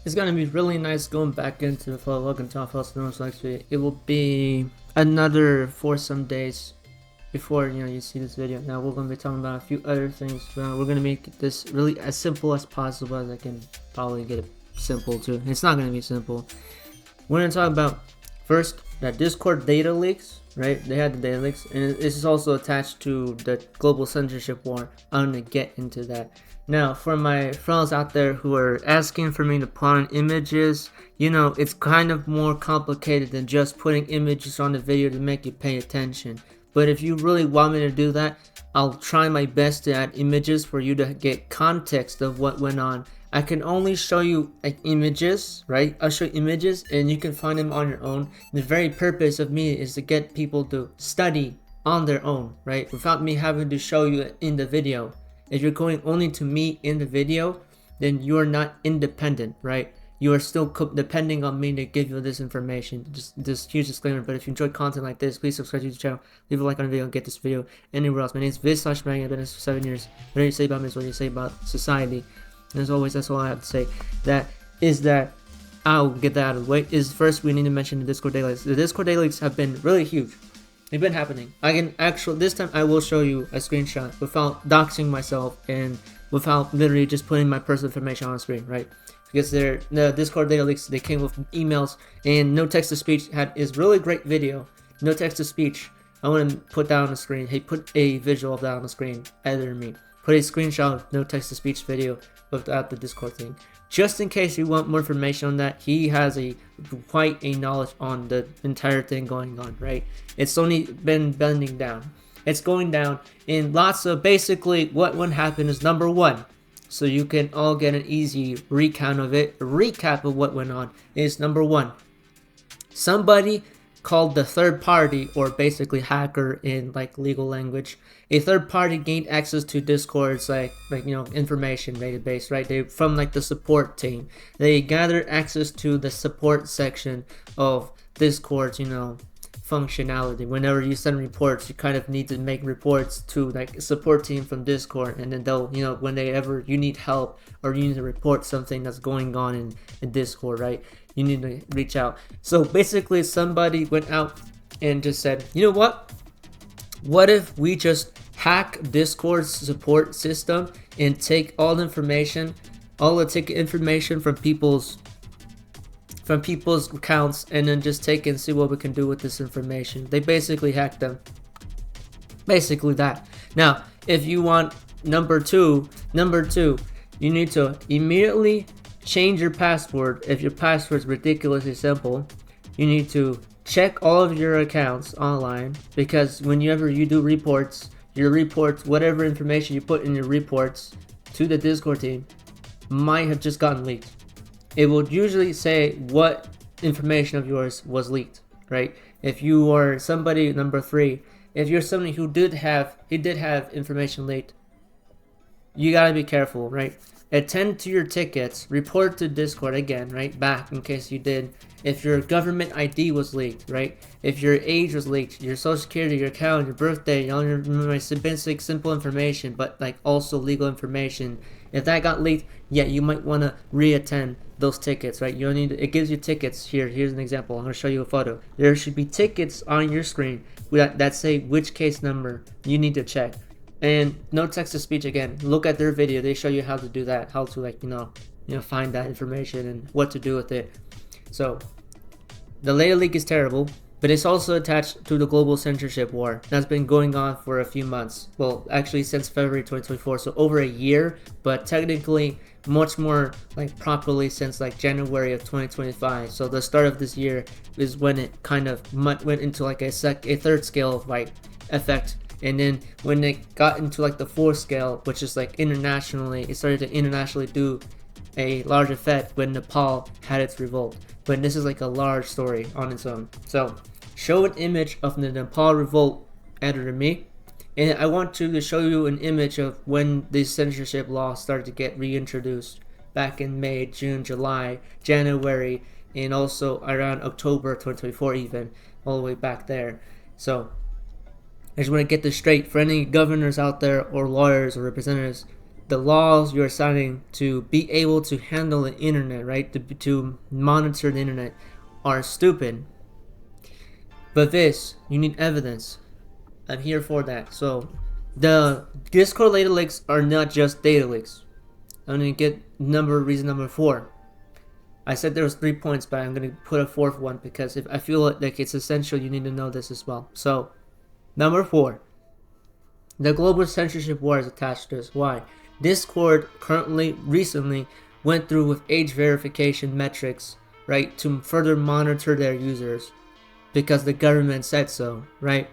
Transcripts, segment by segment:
It's gonna be really nice going back into the flow. Welcome to our first next video. It will be another for some days before you see this video. Now we're gonna be talking about a few other things. We're gonna make this really as simple as possible as I can probably get it simple too. It's not gonna be simple. We're gonna talk about first that Discord data leaks. Right, they had the data leaks, and this is also attached to the global censorship war. I'm gonna get into that. Now, for my friends out there who are asking for me to put on images, it's kind of more complicated than just putting images on the video to make you pay attention. But if you really want me to do that, I'll try my best to add images for you to get context of what went on. I can only show you images, right? I'll show you images and you can find them on your own. The very purpose of me is to get people to study on their own, right? Without me having to show you in the video. If you're going only to me in the video, then you are not independent, right? You are still depending on me to give you this information. Just this huge disclaimer, but if you enjoy content like this, please subscribe to the channel, leave a like on the video, and get this video anywhere else. My name is Viz/Bang. I've been in this for 7 years. Whatever you say about me is what you say about society. And as always, that's all I have to say. That I'll get that out of the way. Is first we need to mention the Discord daily leaks. The Discord daily leaks have been really huge. They've been happening. I can actually this time I will show you a screenshot without doxing myself and without literally just putting my personal information on the screen, right? Because the Discord data leaks, they came with emails and no text to speech is really great video. No text to speech. I want to put that on the screen. Hey, put a visual of that on the screen. Editor me. Put a screenshot of no text to speech video without the Discord thing. Just in case you want more information on that, he has quite a knowledge on the entire thing going on, right? It's only been bending down. It's going down in lots of basically what would happen is number one. So you can all get an easy recount of it. A recap of what went on is number one. Somebody called the third party, or basically hacker in legal language, a third party gained access to Discord's information database, right? They from the support team. They gathered access to the support section of Discord's functionality. Whenever you send reports, you kind of need to make reports to a support team from Discord, and then they'll whenever you need help or you need to report something that's going on in Discord, right? You need to reach out. So basically somebody went out and just said, you know what if we just hack Discord's support system and take all the information, all the ticket information from people's accounts, and then just take and see what we can do with this information. They basically hacked them. Basically that. Now, if you want number two, you need to immediately change your password. If your password is ridiculously simple, you need to check all of your accounts online, because whenever you do reports, whatever information you put in your reports to the Discord team might have just gotten leaked. It will usually say what information of yours was leaked, right? If you are somebody, number three, if you're somebody who did have information leaked, you gotta be careful, right? Attend to your tickets, report to Discord again, right? Back in case you did. If your government ID was leaked, right? If your age was leaked, your social security, your account, your birthday, all your basic simple information, but also legal information. If that got leaked, yeah, you might want to reattend those tickets, right? You don't need it gives you tickets here. Here's an example. I'm going to show you a photo. There should be tickets on your screen that say which case number you need to check. And no text to speech again. Look at their video. They show you how to do that, how to find that information and what to do with it. So the data leak is terrible, but it's also attached to the global censorship war that's been going on for a few months. Well, actually since February 2024, so over a year, but technically much more properly since January of 2025. So the start of this year is when it kind of went into a third scale of effect. And then when it got into the fourth scale, which is internationally, it started to internationally do a large effect when Nepal had its revolt. But this is a large story on its own. So show an image of the Nepal revolt, editor me, and I want to show you an image of when the censorship law started to get reintroduced back in May, June, July, January, and also around October 2024 even, all the way back there. So I just want to get this straight for any governors out there or lawyers or representatives. the laws you're signing to be able to handle the internet, right, to monitor the internet, are stupid. But this, you need evidence. I'm here for that. So the Discord data leaks are not just data leaks. I'm gonna get reason number 4. I said there was 3 points, but I'm gonna put a 4th one because if I feel like it's essential, you need to know this as well. So number 4, the global censorship war is attached to this. Why? Discord recently went through with age verification metrics, right, to further monitor their users because the government said so, right?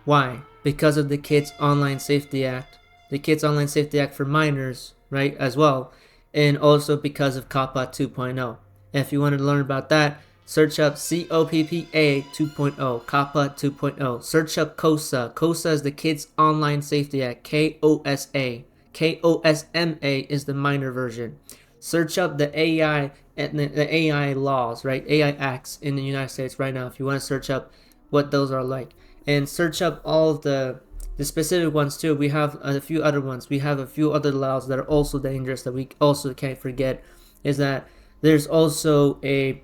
Why? Because of the Kids Online Safety Act, the Kids Online Safety Act for minors, right, as well, and also because of COPPA 2.0. If you want to learn about that, search up COPPA 2.0, COPPA 2.0. Search up COSA. COSA is the Kids Online Safety Act, KOSA. KOSMA is the minor version. Search up the AI and the AI laws, right? AI acts in the United States right now if you want to search up what those are like. And search up all of the specific ones too. We have a few other ones. We have a few other laws that are also dangerous that we also can't forget. Is that there's also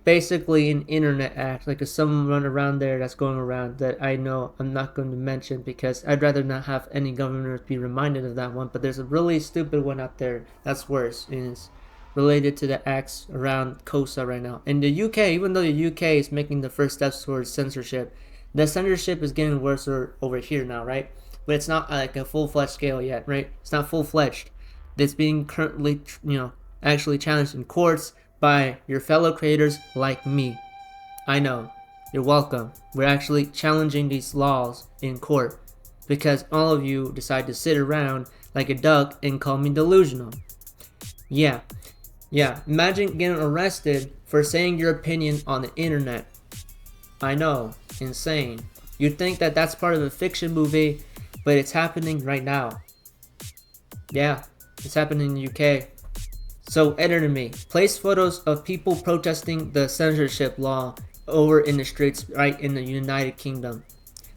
basically an internet act, like some run around there that's going around that I know I'm not going to mention because I'd rather not have any governors be reminded of that one. But there's a really stupid one out there that's worse, and it's related to the acts around COSA right now. In the UK, even though the UK is making the first steps towards censorship, the censorship is getting worse over here now, right? But it's not like a full-fledged scale yet, right? It's not full-fledged. It's being currently, actually challenged in courts by your fellow creators like me. I know. You're welcome. We're actually challenging these laws in court because all of you decide to sit around like a duck and call me delusional. Yeah. Imagine getting arrested for saying your opinion on the internet. I know. Insane. You'd think that that's part of a fiction movie, but it's happening right now. Yeah, it's happening in the UK. So editor me, place photos of people protesting the censorship law over in the streets right in the United Kingdom.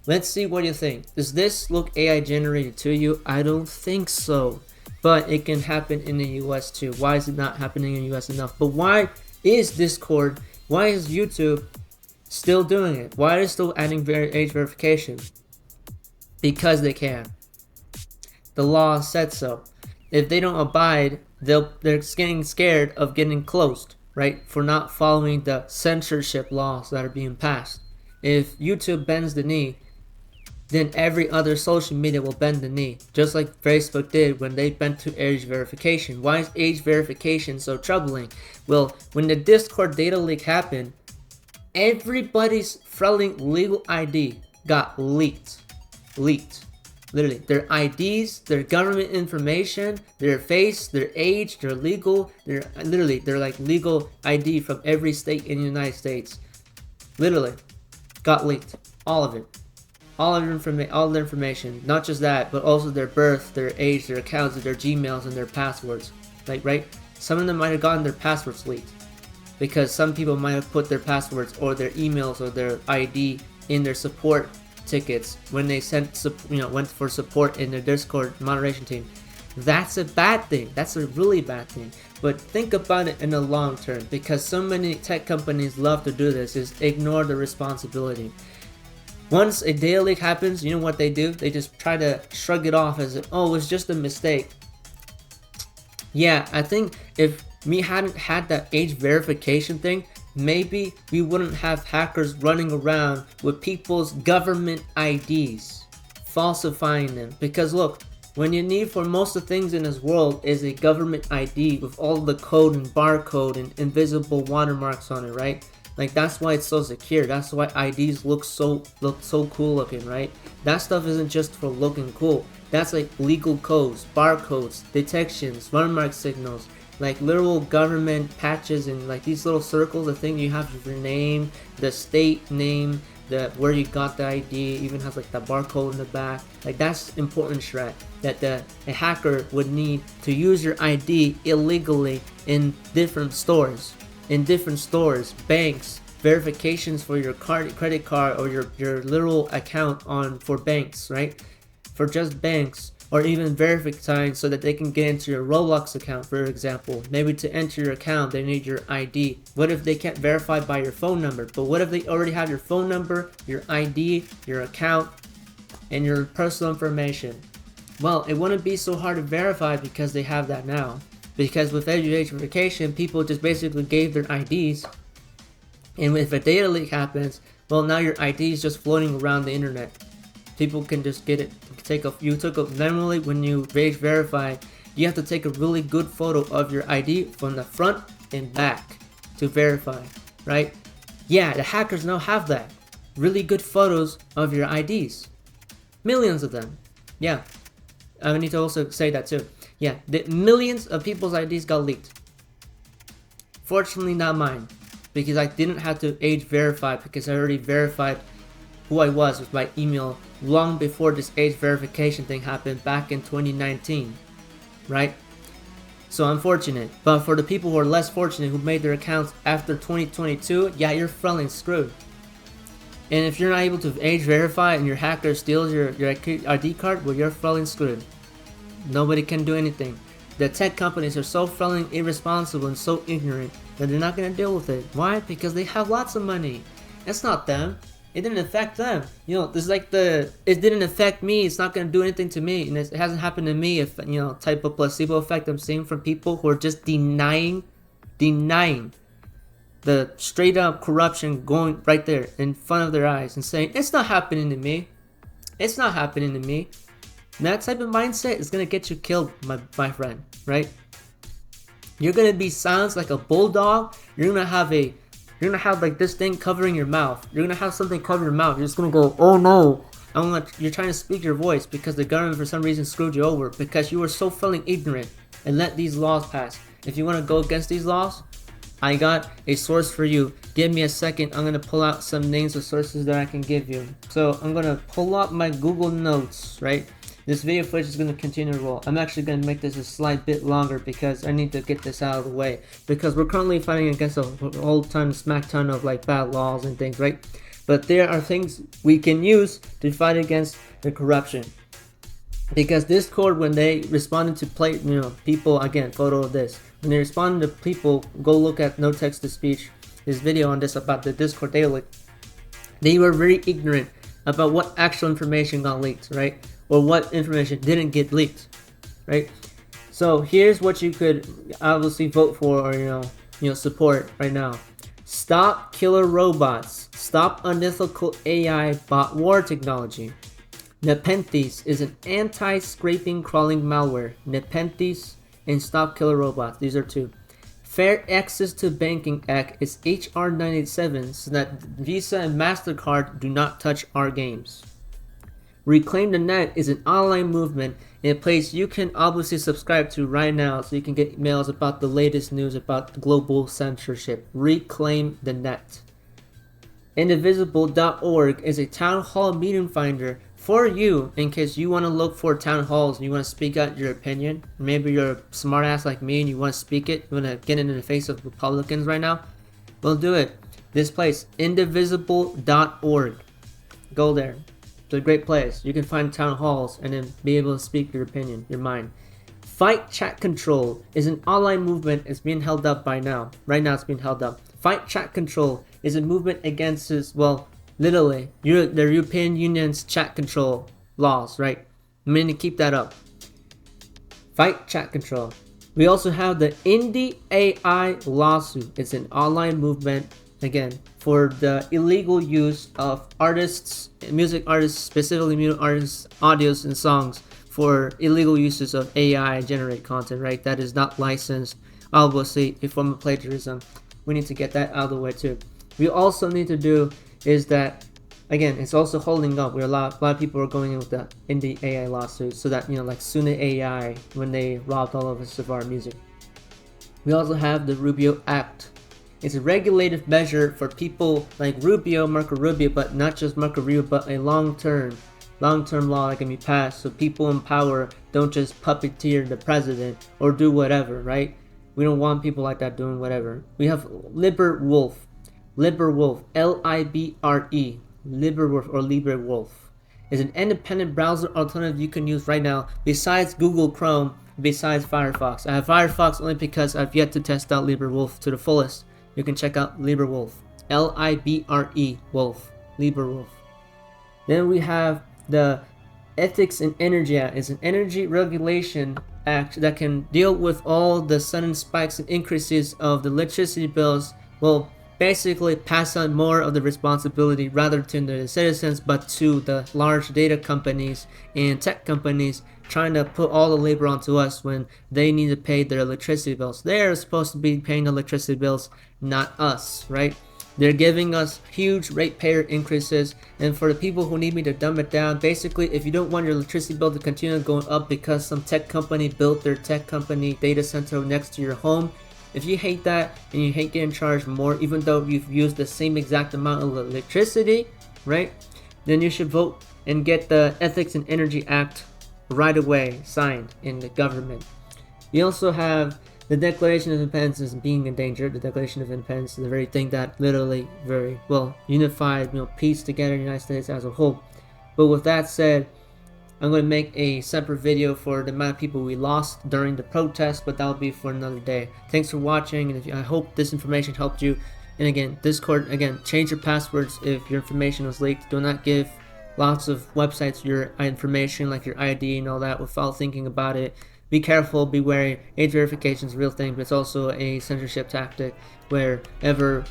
Let's see what you think. Does this look AI generated to you? I don't think so. But it can happen in the US too. Why is it not happening in the US enough? But why is Discord, why is YouTube still doing it? Why are they still adding age verification? Because they can. The law said so. If they don't abide, they're getting scared of getting closed, right? For not following the censorship laws that are being passed. If YouTube bends the knee, then every other social media will bend the knee, just like Facebook did when they bent to age verification. Why is age verification so troubling? Well, when the Discord data leak happened, everybody's friendly legal ID got leaked. Literally, their IDs, their government information, their face, their age, their legal, their like legal ID from every state in the United States. Literally, got leaked. All of it. All the information. Not just that, but also their birth, their age, their accounts, their Gmails, and their passwords. Like, right? Some of them might have gotten their passwords leaked. Because some people might have put their passwords or their emails or their ID in their support tickets when they went for support in their Discord moderation team. That's a bad thing. That's a really bad thing. But think about it in the long term, because so many tech companies love to do this, is ignore the responsibility. Once a data leak happens, you know what they do? They just try to shrug it off as if, oh, it was just a mistake. Yeah, I think if we hadn't had that age verification thing, maybe we wouldn't have hackers running around with people's government IDs, falsifying them. Because look, when you need for most of the things in this world is a government ID with all the code and barcode and invisible watermarks on it, right? Like, that's why it's so secure. That's why IDs look so cool looking, right? That stuff isn't just for looking cool. That's like legal codes, barcodes, detections, watermark signals, like literal government patches, and like these little circles, the thing you have your name, the state name, the where you got the ID, even has like the barcode in the back. Like, that's important shred that a hacker would need to use your ID illegally in different stores. Banks, verifications for your credit card or your literal account for banks, right? For just banks, or even verifying so that they can get into your Roblox account, for example. Maybe to enter your account, they need your ID. What if they can't verify by your phone number? But what if they already have your phone number, your ID, your account, and your personal information? Well, it wouldn't be so hard to verify because they have that now. Because with age verification, people just basically gave their IDs, and if a data leak happens, well, now your ID is just floating around the internet. People can just get it. Normally when you age verify, you have to take a really good photo of your ID from the front and back to verify, right? Yeah, the hackers now have that. Really good photos of your IDs. Millions of them. Yeah, I need to also say that too. Yeah, the millions of people's IDs got leaked. Fortunately not mine, because I didn't have to age verify because I already verified who I was with my email long before this age verification thing happened back in 2019, right? So unfortunate. But for the people who are less fortunate who made their accounts after 2022, yeah, you're feeling screwed. And if you're not able to age verify and your hacker steals your ID card, well, you're feeling screwed. Nobody can do anything. The tech companies are so feeling irresponsible and so ignorant that they're not going to deal with it. Why? Because they have lots of money. It's not them. It didn't affect them. You know, this is like it didn't affect me. It's not going to do anything to me. And it hasn't happened to me. If, you know, type of placebo effect I'm seeing from people who are just denying the straight up corruption going right there in front of their eyes and saying, it's not happening to me. It's not happening to me. And that type of mindset is going to get you killed, my friend, right? You're going to be silenced like a bulldog. You're going to have like this thing covering your mouth. You're going to have something cover your mouth. You're just going to go, oh no. You're trying to speak your voice because the government for some reason screwed you over because you were so feeling ignorant and let these laws pass. If you want to go against these laws, I got a source for you. Give me a second. I'm going to pull out some names of sources that I can give you. So I'm going to pull up my Google Notes, right? This video footage is going to continue to roll. I'm actually going to make this a slight bit longer because I need to get this out of the way. Because we're currently fighting against a whole ton, smack ton of like bad laws and things, right? But there are things we can use to fight against the corruption. Because Discord, when they responded to people, again, photo of this. When they responded to people, go look at no text to speech, this video on this about the Discord daily. They were very ignorant about what actual information got leaked, right? Or what information didn't get leaked, right? So here's what you could obviously vote for or support right now. Stop killer robots. Stop unethical AI bot war technology. Nepenthes is an anti-scraping crawling malware. Nepenthes and Stop Killer Robots. These are two. Fair Access to Banking Act is HR 987 so that Visa and MasterCard do not touch our games. Reclaim the Net is an online movement in a place you can obviously subscribe to right now so you can get emails about the latest news about global censorship. Reclaim the Net. Indivisible.org is a town hall meeting finder for you in case you want to look for town halls and you want to speak out your opinion. Maybe you're a smart ass like me and you want to speak it. You want to get in the face of Republicans right now. Well, do it. This place, indivisible.org. Go there. It's a great place. You can find town halls and then be able to speak your opinion, your mind. Fight Chat Control is an online movement. It's being held up by now. Right now it's being held up. Fight Chat Control is a movement against this, well, literally, the European Union's chat control laws, right? I'm going to keep that up. Fight chat control. We also have the Indie AI lawsuit. It's an online movement, again, for the illegal use of artists, music artists, specifically music artists, audios and songs for illegal uses of AI generate content, right? That is not licensed. Obviously, a form of plagiarism. We need to get that out of the way too. We also need to do is that, again, it's also holding up where a lot of people are going in with the indie AI lawsuit so that, like Sune AI when they robbed all of us of our music. We also have the Rubio Act. It's a regulative measure for people like Marco Rubio, but not just Marco Rubio, but a long-term law that can be passed so people in power don't just puppeteer the president or do whatever, right? We don't want people like that doing whatever. We have LibreWolf, Libre, Libre or LibreWolf is an independent browser alternative you can use right now besides Google Chrome, besides Firefox. I have Firefox only because I've yet to test out LibreWolf to the fullest. You can check out LibreWolf, Libre Wolf, LibreWolf. Then we have the Ethics in Energy Act. It's an energy regulation act that can deal with all the sudden spikes and increases of the electricity bills. Well, basically pass on more of the responsibility rather to the citizens but to the large data companies and tech companies trying to put all the labor onto us when they need to pay their electricity bills. They're supposed to be paying electricity bills, not us, right? They're giving us huge ratepayer increases, and for the people who need me to dumb it down, basically if you don't want your electricity bill to continue going up because some tech company built their tech company data center next to your home, if you hate that and you hate getting charged more even though you've used the same exact amount of electricity, right, then you should vote and get the Ethics and Energy Act right away signed in the government. You also have the Declaration of Independence is being endangered. The Declaration of Independence is the very thing that literally very well unified, peace together in the United States as a whole. But with that said, I'm going to make a separate video for the amount of people we lost during the protest, but that'll be for another day. Thanks for watching, and I hope this information helped you. And again, Discord, change your passwords if your information was leaked. Do not give lots of websites your information, like your ID and all that, without thinking about it. Be careful, be wary. Age verification is a real thing, but it's also a censorship tactic whenever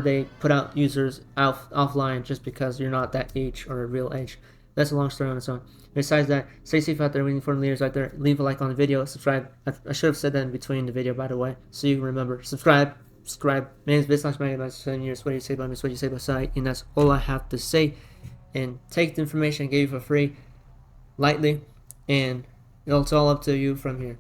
they put out users offline just because you're not that age or a real age. That's a long story on its own. Besides that, stay safe out there, waiting for leaders out there. Leave a like on the video, subscribe. I should have said that in between the video, by the way, so you can remember. Subscribe. My name is Bitslash 7 years. What do you say about me? What do you say about site? And that's all I have to say. And take the information I gave you for free lightly, and it's all up to you from here.